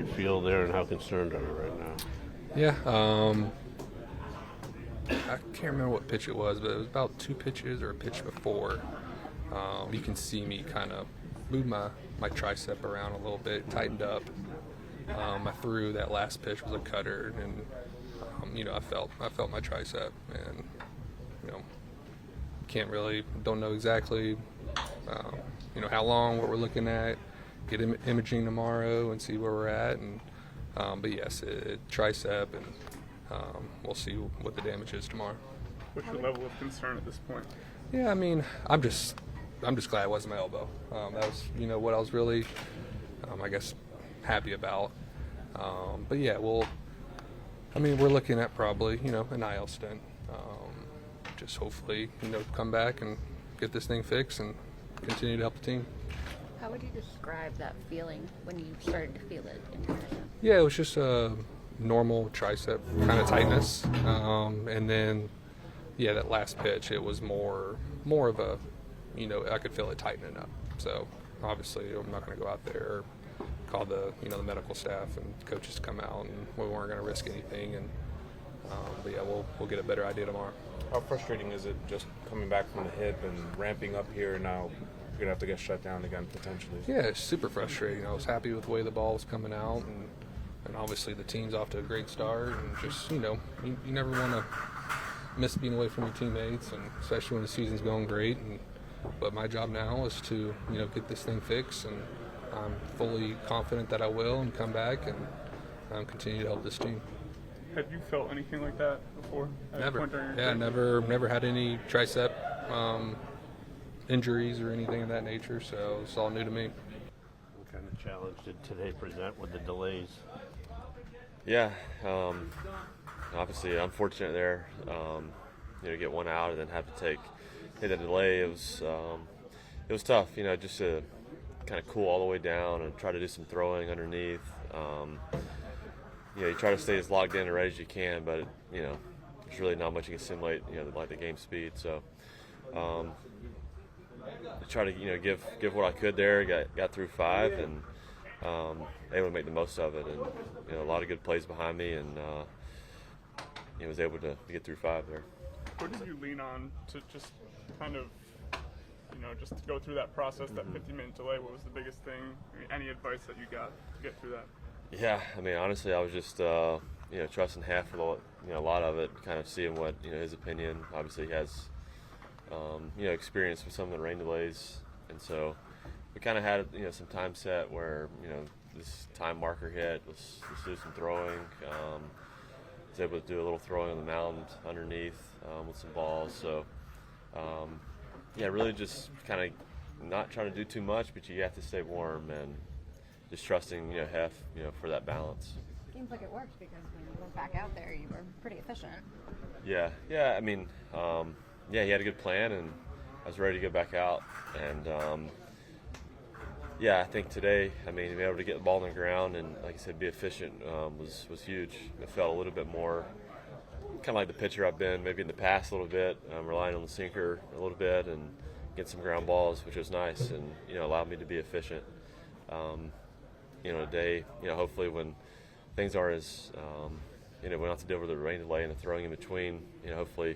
you feel there, and how concerned are you right now? Yeah, I can't remember what pitch it was, but it was about 2 pitches or a pitch before. You can see me kind of move my tricep around a little bit, tightened up. I threw that last pitch was a cutter, and I felt my tricep, and don't know exactly how long, what we're looking at. Get imaging tomorrow and see where we're at, and but yes, tricep, and we'll see what the damage is tomorrow. What's your level of concern at this point? Yeah, I mean, I'm just glad it wasn't my elbow. That was what I was really, I guess, happy about. But yeah, we're looking at probably an IL stint. Just hopefully come back and get this thing fixed and continue to help the team. How would you describe that feeling when you started to feel it in your hand? Yeah, it was just a normal tricep kind of tightness, and then that last pitch, it was more of a I could feel it tightening up. So obviously I'm not going to go out there or call the the medical staff and coaches to come out, and we weren't going to risk anything. And but yeah, we'll get a better idea tomorrow. How frustrating is it just coming back from the hip and ramping up here, and now you're going to have to get shut down again potentially? Yeah, it's super frustrating. I was happy with the way the ball was coming out, and obviously the team's off to a great start, and just you never want to miss being away from your teammates, and especially when the season's going great. But my job now is to get this thing fixed, and I'm fully confident that I will, and come back and continue to help this team. Have you felt anything like that before? Never. Yeah, never had any tricep injuries or anything of that nature, so it's all new to me. What kind of challenge did today present with the delays? Yeah, obviously unfortunate there. To get one out and then have to take the delay. It was tough. Just to kind of cool all the way down and try to do some throwing underneath. You try to stay as logged in and ready as you can, but there's really not much you can simulate. Like the game speed. So I try to give what I could there. Got through 5 and able to make the most of it, and a lot of good plays behind me, and was able to get through 5 there. What did you lean on to just kind of just to go through that process, that 50-minute delay? What was the biggest thing? Any advice that you got to get through that? Yeah, honestly, I was just trusting Half for a lot of it, kind of seeing what his opinion. Obviously, he has experience with some of the rain delays, and so we kind of had some time set where this time marker hit. Let's do some throwing. Was able to do a little throwing on the mound underneath with some balls. So really just kind of not trying to do too much, but you have to stay warm and just trusting Hef for that balance. Seems like it worked, because when you went back out there, you were pretty efficient. Yeah. He had a good plan, and I was ready to go back out. And I think today, being able to get the ball on the ground and, like I said, be efficient was huge. It felt a little bit more kind of like the pitcher I've been maybe in the past a little bit, relying on the sinker a little bit and get some ground balls, which was nice, and allowed me to be efficient. Today, hopefully when things are as we don't have to deal with the rain delay and the throwing in between, hopefully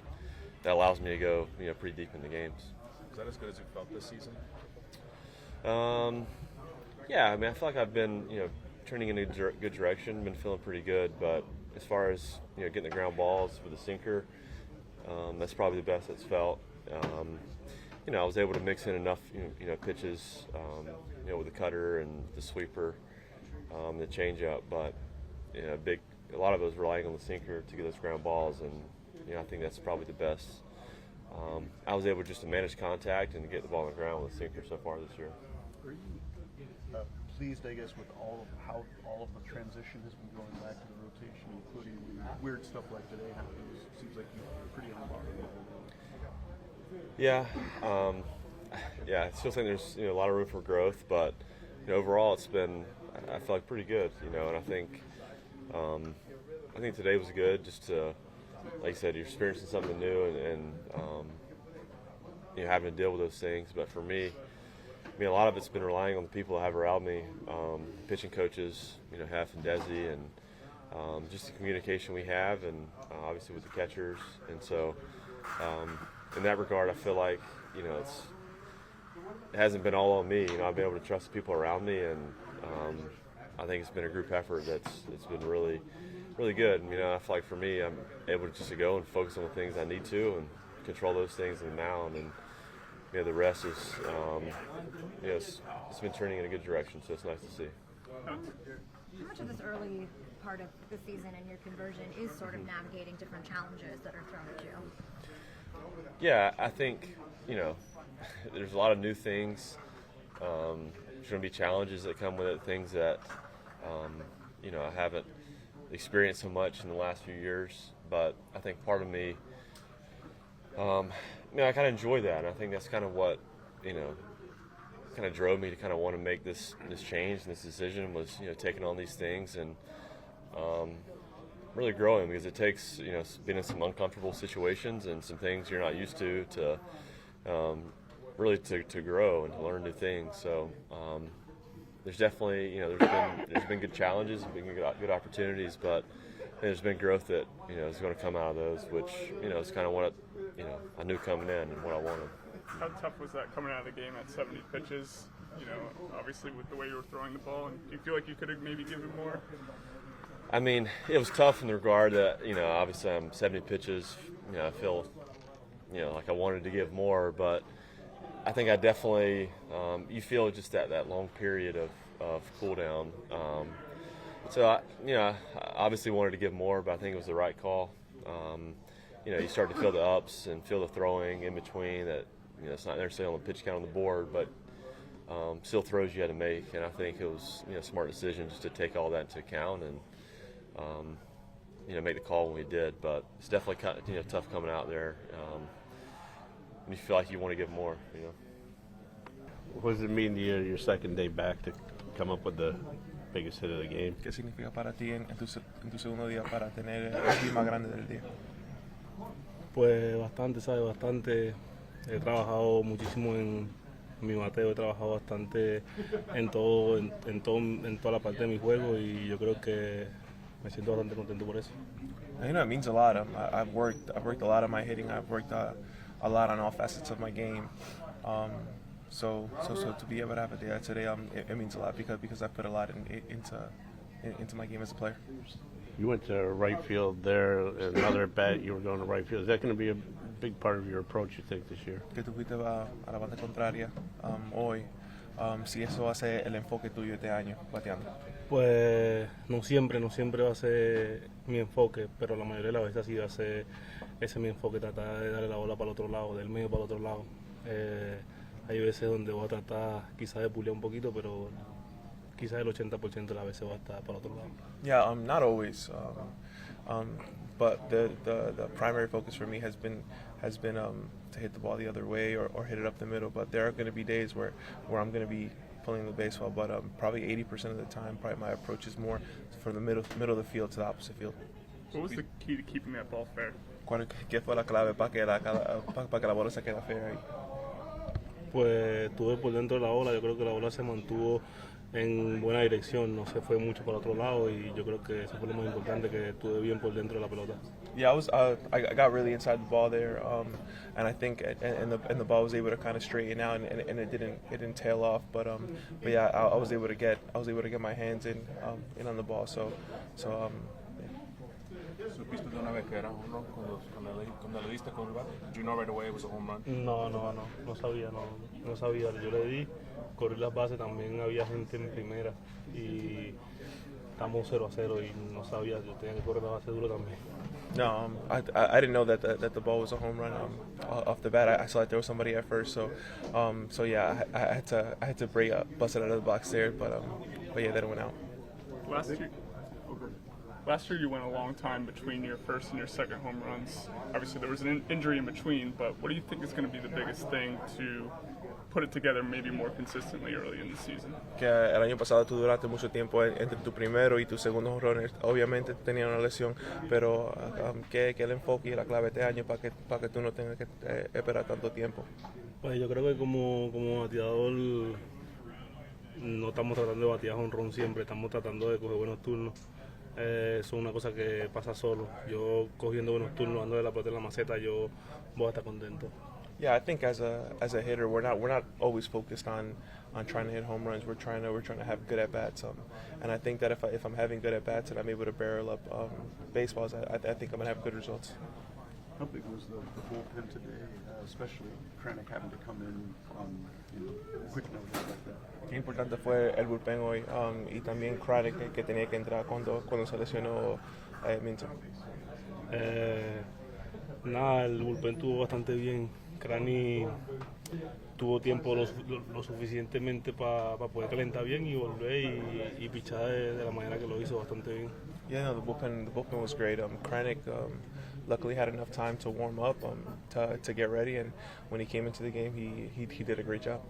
that allows me to go pretty deep in the games. Is that as good as you felt this season? I feel like I've been turning in a good direction, been feeling pretty good, but as far as getting the ground balls with the sinker, that's probably the best it's felt. I was able to mix in enough pitches with the cutter and the sweeper, the changeup, but a lot of those relying on the sinker to get those ground balls, and I think that's probably the best. I was able just to manage contact and to get the ball on the ground with the sinker so far this year. Are you pleased, I guess, with how all of the transition has been going back to the rotation, including weird stuff like today happens? It seems like you're pretty on par. Yeah, I still think there's a lot of room for growth, but overall it's been, I feel like, pretty good. And I think today was good, just to, like you said, you're experiencing something new and having to deal with those things. But for me, I mean, a lot of it's been relying on the people that have around me, pitching coaches, Hef and Desi, and just the communication we have, and obviously with the catchers. And so, in that regard, I feel like it hasn't been all on me. I've been able to trust the people around me, and I think it's been a group effort it's been really, really good. I feel like for me, I'm able to just go and focus on the things I need to and control those things in the mound, and the rest is, it's been turning in a good direction, so it's nice to see. How much of this early part of the season and your conversion is sort of navigating different challenges that are thrown at you? Yeah, I think, there's a lot of new things. There's going to be challenges that come with it, things that, I haven't experienced so much in the last few years. But I think part of me, I kind of enjoy that. And I think that's kind of what, kind of drove me to kind of want to make this change and this decision was, taking on these things and really growing, because it takes, being in some uncomfortable situations and some things you're not used to really to grow and to learn new things. So there's definitely, there's been good challenges and been good opportunities, but there's been growth that, is going to come out of those, which, is kind of what, I knew coming in and what I wanted. How tough was that coming out of the game at 70 pitches? Obviously with the way you were throwing the ball, and do you feel like you could have maybe given more? I mean, it was tough in the regard that, obviously I'm 70 pitches, I feel, like I wanted to give more, but I think I definitely, you feel just that long period of cool down. So, I obviously wanted to give more, but I think it was the right call. You start to feel the ups and feel the throwing in between that, it's not necessarily on the pitch count on the board, but still throws you had to make. And I think it was, a smart decision just to take all that into account and, make the call when we did. But it's definitely kind of, tough coming out there. And you feel like you want to give more, What does it mean to you your second day back to come up with the biggest hit of the game? ¿Qué significa para ti en tu segundo día para tener el hit más grande del día? Pues bastante, ¿sabes? Bastante. He trabajado muchísimo en mi bateo, he trabajado bastante en toda la parte de mi juego y yo creo que me siento bastante contento por eso. It means a lot. I've worked a lot on my hitting. I've worked a lot on all facets of my game. So to be able to have a day like today, it means a lot because I put a lot into my game as a player. You went to right field there, another at bat, you were going to right field. Is that going to be a big part of your approach, you think, this year? Que tú fuiste a la banda contraria hoy. Si eso va a ser el enfoque tuyo este año, bateando. Pues no siempre va a ser mi enfoque, pero la mayoría de las veces sí va a ser ese mi enfoque, tratar de darle la bola para el otro lado, del medio para el otro lado. Hay veces donde voy a tratar quizás de pulir un poquito, pero quizás el 80% de las veces va a estar para el otro lado. Yeah, not always. But the primary focus for me has been to hit the ball the other way or hit it up the middle. But there are going to be days where I'm going to be pulling the baseball. But probably 80% of the time, probably my approach is more from the middle of the field to the opposite field. What was the key to keeping that ball fair? ¿Qué fue la clave para que la bola se quede fair ahí? Pues estuve por dentro de la bola, yo creo que la bola se mantuvo en buena dirección, no se fue mucho para otro lado y yo creo que eso fue lo más importante, que estuve bien por dentro de la pelota. Yeah, I got really inside the ball there, and I think and the ball was able to kind of straighten out and it didn't tail off, but yeah, I was able to get my hands in on the ball, so. ¿Supiste de una vez que era home run cuando le diste con el bate? Did you know right away it was a home run? No sabía, yo le di, corrí las bases, también había gente en primera y estamos 0-0 y no sabía, yo tenía que correr la base duro también. No, I didn't know that the ball was a home run off the bat. I saw that there was somebody at first, so yeah, I had to bust it out of the box there, but yeah, then it went out. Last year you went a long time between your first and your second home runs. Obviously there was an injury in between, but what do you think is going to be the biggest thing to put it together maybe more consistently early in the season? Que el año pasado tú duraste mucho tiempo entre tu primero y tu segundo home run. Obviamente tenías una lesión, pero ¿qué el enfoque y la clave este año para que tú no tengas que esperar tanto tiempo? Pues yo creo que como bateador no estamos tratando de batear jonrón siempre, estamos tratando de coger buenos turnos. Eso es una cosa que pasa solo. Yo cogiendo buenos turnos, dando de la pelota en la maceta, yo voy a estar contento. Yeah, I think as a hitter, we're not always focused on trying to hit home runs. We're trying to have good at bats. And I think that if I'm having good at bats and I'm able to barrel up baseballs, I think I'm gonna have good results. How big was the bullpen today, especially Kranich having to come in on quick notice like that? Qué importante fue el bullpen hoy y también Kranich que tenía que entrar cuando se lesionó Minton. Nada, el bullpen estuvo bastante bien. Crani tuvo tiempo lo suficientemente para poder calentar bien y volver y pichar de la manera que lo hizo bastante bien. Yeah, no, the bullpen was great. Kranich luckily had enough time to warm up, to get ready, and when he came into the game, he did a great job.